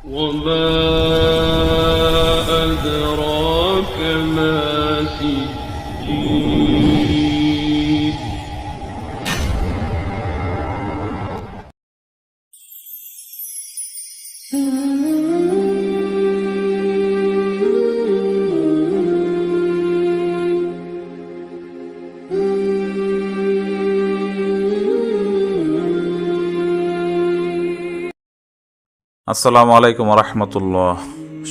وما أدراك ما سجين আসসালামু আলাইকুম রহমতুল্লাহ।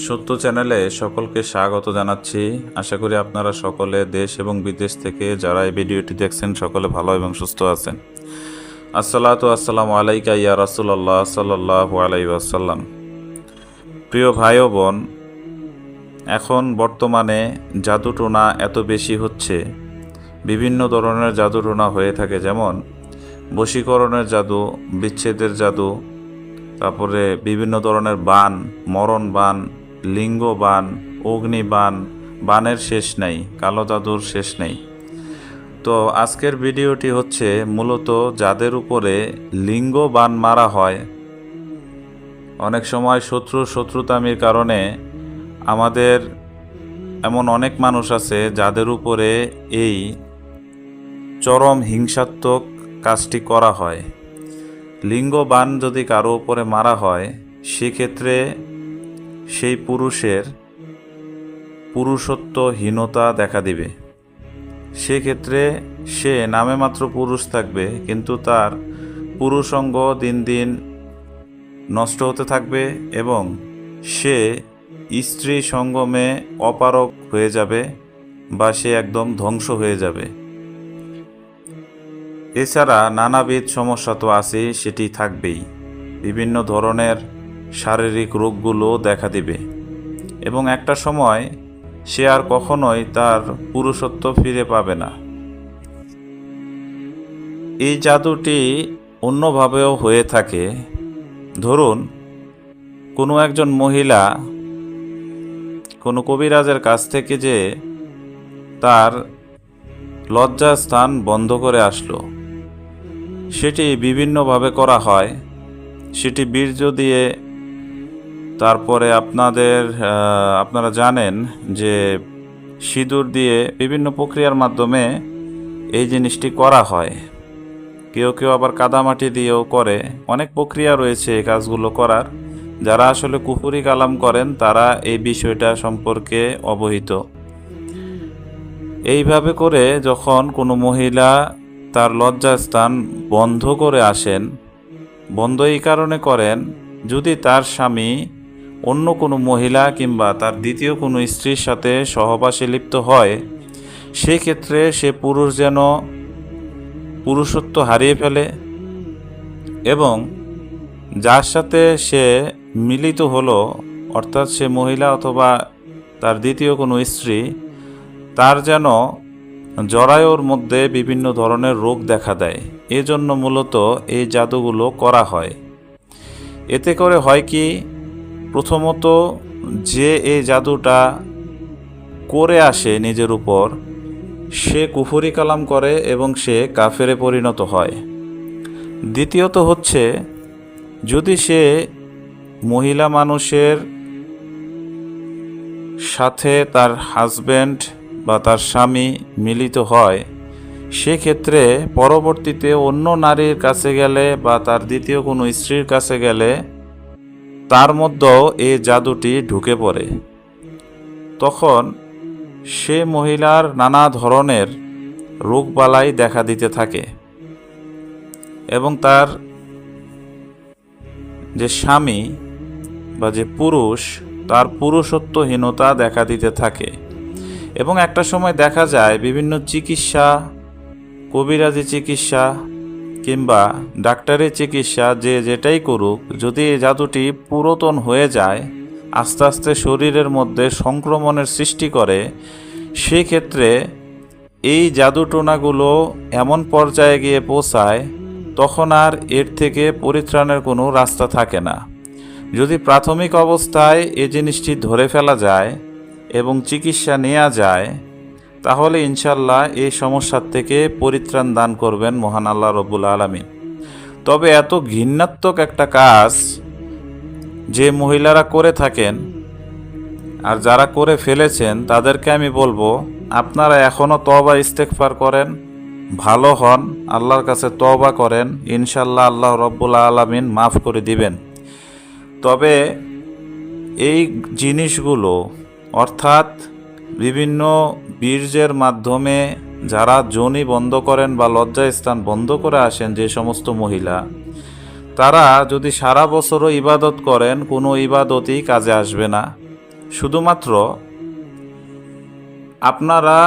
সত্য চ্যানেলে সকলকে স্বাগত জানাচ্ছি। আশা করি আপনারা সকলে দেশ এবং বিদেশ থেকে যারা এই ভিডিওটি দেখছেন সকলে ভালো এবং সুস্থ আছেন। আসসালাতু আসসালামু আলাইকা ইয়া রাসূলুল্লাহ সাল্লাল্লাহু আলাইহি ওয়াসাল্লাম। প্রিয় ভাই ও বোন, এখন বর্তমানে জাদুটোনা এত বেশি হচ্ছে, বিভিন্ন ধরনের জাদুটোনা হয়ে থাকে, যেমন বশীকরণের জাদু, বিচ্ছেদের জাদু, তারপরে বিভিন্ন ধরনের বান, মরণ বান, লিঙ্গ বান, অগ্নি বান, বানের শেষ নেই, কালো জাদুর শেষ নেই। তো আজকের ভিডিওটি হচ্ছে মূলত যাদের উপরে লিঙ্গ বান মারা হয়। অনেক সময় শত্রুতামির কারণে আমাদের এমন অনেক মানুষ আছে যাদের উপরে এই চরম হিংসাত্মক কাজটি করা হয়। লিঙ্গ বান যদি কারো উপরে মারা হয়, সেক্ষেত্রে সেই পুরুষের পুরুষত্বহীনতা দেখা দিবে। সেক্ষেত্রে সে নামে মাত্র পুরুষ থাকবে, কিন্তু তার পুরুষাঙ্গ দিন দিন নষ্ট হতে থাকবে এবং সে স্ত্রী সঙ্গমে অপারগ হয়ে যাবে বা সে একদম ধ্বংস হয়ে যাবে। এছাড়া নানাবিধ সমস্যা তো আছেই, সেটি থাকবেই। বিভিন্ন ধরনের শারীরিক রোগগুলো দেখা দিবে এবং একটা সময় সে আর কখনোই তার পুরুষত্ব ফিরে পাবে না। এই জাদুটি অন্যভাবেও হয়ে থাকে। ধরুন, কোনো একজন মহিলা কোনো কবিরাজের কাছ থেকে যে তার লজ্জাস্থান বন্ধ করে আসলো, সেটি বিভিন্নভাবে করা হয়। সেটি বীর্য দিয়ে, তারপরে আপনারা জানেন যে সিঁদুর দিয়ে, বিভিন্ন প্রক্রিয়ার মাধ্যমে এই জিনিসটি করা হয়। কেউ কেউ আবার কাদামাটি দিয়েও করে। অনেক প্রক্রিয়া রয়েছে এই কাজগুলো করার। যারা আসলে কুফরি কালাম করেন তারা এই বিষয়টা সম্পর্কে অবহিত। এইভাবে করে যখন কোনো মহিলা তার লজ্জাস্থান বন্ধ করে আসেন, বন্ধ এই কারণে করেন, যদি তার স্বামী অন্য কোনো মহিলা কিংবা তার দ্বিতীয় কোনো স্ত্রীর সাথে সহবাসে লিপ্ত হয়, সেক্ষেত্রে সে পুরুষ যেন পুরুষত্ব হারিয়ে ফেলে এবং যার সাথে সে মিলিত হলো, অর্থাৎ সে মহিলা অথবা তার দ্বিতীয় কোনো স্ত্রী, তার যেন জরায়ুর মধ্যে বিভিন্ন ধরনের রোগ দেখা দেয়। এজন্য মূলত এই জাদুগুলো করা হয়। এতে করে হয় কি, প্রথমত যে এই জাদুটা করে আসে নিজের উপর, সে কুফরি কালাম করে এবং সে কাফেরে পরিণত হয়। দ্বিতীয়ত হচ্ছে, যদি সে মহিলা মানুষের সাথে তার হাজব্যান্ড বা তার স্বামী মিলিত হয়, সেক্ষেত্রে পরবর্তীতে অন্য নারীর কাছে গেলে বা তার দ্বিতীয় কোনো স্ত্রীর কাছে গেলে তার মধ্যেও এই জাদুটি ঢুকে পড়ে। তখন সে মহিলার নানা ধরনের রোগবালাই দেখা দিতে থাকে এবং তার যে স্বামী বা যে পুরুষ, তার পুরুষত্বহীনতা দেখা দিতে থাকে। এবং একটা সময় দেখা যায় বিভিন্ন চিকিৎসা, কবিরাজি চিকিৎসা কিংবা ডাক্তারের চিকিৎসা, যে যেটাই করুক, যদি এই জাদুটি পুরাতন হয়ে যায়, আস্তে আস্তে শরীরের মধ্যে সংক্রমণের সৃষ্টি করে, সেক্ষেত্রে এই জাদুটোনাগুলো এমন পর্যায়ে গিয়ে পৌঁছায়, তখন আর এর থেকে পরিত্রাণের কোনো রাস্তা থাকে না। যদি প্রাথমিক অবস্থায় এই জিনিসটি ধরে ফেলা যায় এবং চিকিৎসা নেওয়া যায়, তাহলে ইনশাল্লাহ এই সমস্যার থেকে পরিত্রাণ দান করবেন মহান আল্লাহ রব্বুল আলামিন। তবে এত ঘৃণাত্মক একটা কাজ যে মহিলারা করে থাকেন আর যারা করে ফেলেছেন তাদেরকে আমি বলবো, আপনারা এখনও তওবা ইস্তেগফার করেন, ভালো হন, আল্লাহর কাছে তওবা করেন, ইনশাল্লাহ আল্লাহ রব্বুল আলামিন মাফ করে দিবেন। তবে এই জিনিসগুলো অর্থাৎ বিভিন্ন বীর্যের মাধ্যমে যারা যোনি বন্ধ করেন বা লজ্জাস্থান বন্ধ করে আসেন যে সমস্ত মহিলা, তারা যদি সারা বছরও ইবাদত করেন কোনো ইবাদতই কাজে আসবে না। শুধুমাত্র আপনারা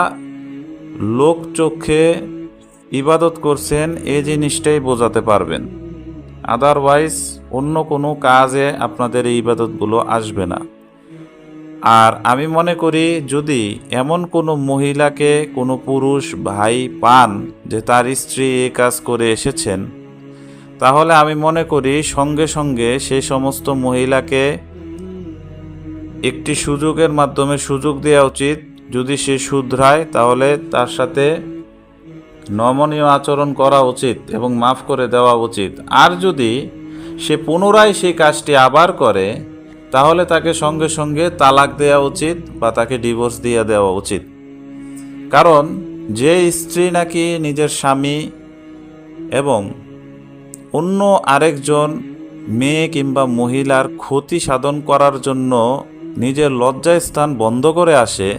লোক চোখে ইবাদত করছেন এই জিনিসটাই বোঝাতে পারবেন, আদারওয়াইজ অন্য কোনো কাজে আপনাদের এই ইবাদতগুলো আসবে না। আর আমি মনে করি যদি এমন কোনো মহিলাকে কোনো পুরুষ ভাই পান যে তার স্ত্রী এই কাজ করে এসেছেন, তাহলে আমি মনে করি সঙ্গে সঙ্গে সেই সমস্ত মহিলাকে একটি সুযোগের মাধ্যমে সুযোগ দেওয়া উচিত। যদি সে শুধরায় তাহলে তার সাথে নমনীয় আচরণ করা উচিত এবং মাফ করে দেওয়া উচিত। আর যদি সে পুনরায় সেই কাজটি আবার করে তাহলে তাকে সঙ্গে সঙ্গে তালাক দেওয়া উচিত বা তাকে ডিভোর্স দিয়ে দেওয়া উচিত। কারণ যে স্ত্রী নাকি নিজের স্বামী এবং অন্য আরেকজন মেয়ে কিংবা মহিলার ক্ষতি সাধন করার জন্য নিজের লজ্জাস্থান বন্ধ করে আসে,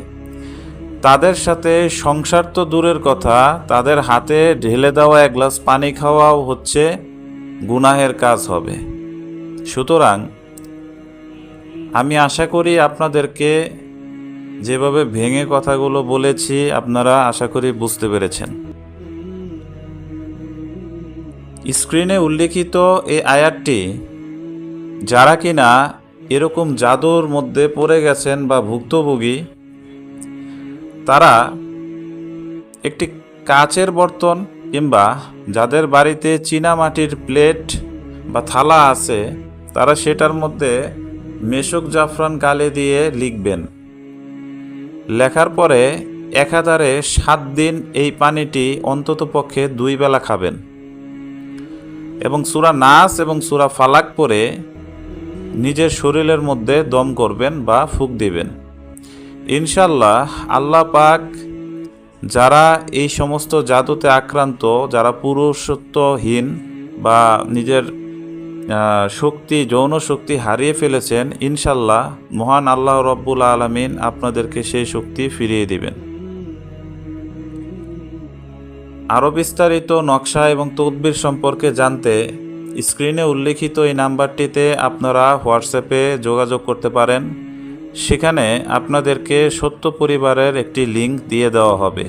তাদের সাথে সংসার তো দূরের কথা, তাদের হাতে ঢেলে দেওয়া এক গ্লাস পানি খাওয়াও হচ্ছে গুনাহের কাজ হবে। সুতরাং আমি আশা করি আপনাদেরকে যেভাবে ভেঙে কথাগুলো বলেছি আপনারা আশা করি বুঝতে পেরেছেন। স্ক্রিনে উল্লেখিত এই আয়াতটি যারা কিনা এরকম জাদুর মধ্যে পড়ে গেছেন বা ভুক্তভোগী, তারা একটি কাচের বর্তন কিংবা যাদের বাড়িতে চীনামাটির প্লেট বা থালা আছে তারা সেটার মধ্যে মেশক জাফরান গালে দিয়ে লিখবেন। লেখার পরে একাধারে 7 দিন এই পানিটি অন্তত পক্ষে 2 বেলা খাবেন এবং সূরা নাস এবং সূরা ফালাক পড়ে নিজের শরীরের মধ্যে দম করবেন বা ফুঁক দিবেন। ইনশাল্লাহ আল্লাহ পাক যারা এই সমস্ত জাদুতে আক্রান্ত, যারা পুরুষত্বহীন বা নিজের শক্তি যৌন শক্তি হারিয়ে ফেলেছেন, ইনশাল্লাহ মহান আল্লাহ রব্বুল আলামিন আপনাদেরকে সেই শক্তি ফিরিয়ে দিবেন। আরও বিস্তারিত নকশা এবং তদবির সম্পর্কে জানতে স্ক্রিনে উল্লেখিত এই নাম্বারটিতে আপনারা হোয়াটসঅ্যাপে যোগাযোগ করতে পারেন। সেখানে আপনাদেরকে সত্য পরিবারের একটি লিংক দিয়ে দেওয়া হবে,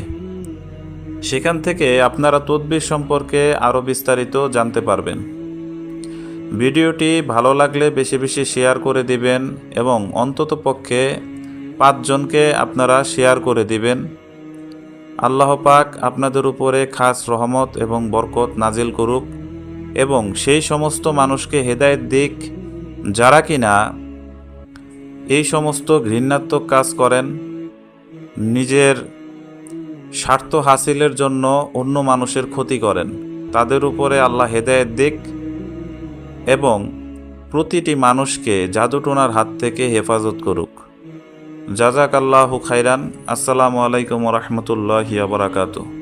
সেখান থেকে আপনারা তদবির সম্পর্কে আরও বিস্তারিত জানতে পারবেন। ভিডিওটি ভালো লাগলে বেশি বেশি শেয়ার করে দিবেন এবং অন্তত পক্ষে 5 জনকে আপনারা শেয়ার করে দিবেন। আল্লাহ পাক আপনাদের উপরে খাস রহমত এবং বরকত নাজিল করুক এবং সেই সমস্ত মানুষকে হেদায়েত দিক যারা কিনা এই সমস্ত ঘৃণাত্মক কাজ করেন, নিজের স্বার্থ হাসিলের জন্য অন্য মানুষের ক্ষতি করেন, তাদের উপরে আল্লাহ হেদায়েত দিক এবং প্রতিটি মানুষকে জাদুটোনার হাত থেকে হেফাজত করুক। জাযাকাল্লাহু খাইরান। আসসালামু আলাইকুম ওয়া রাহমাতুল্লাহি ওয়া বারাকাতুহু।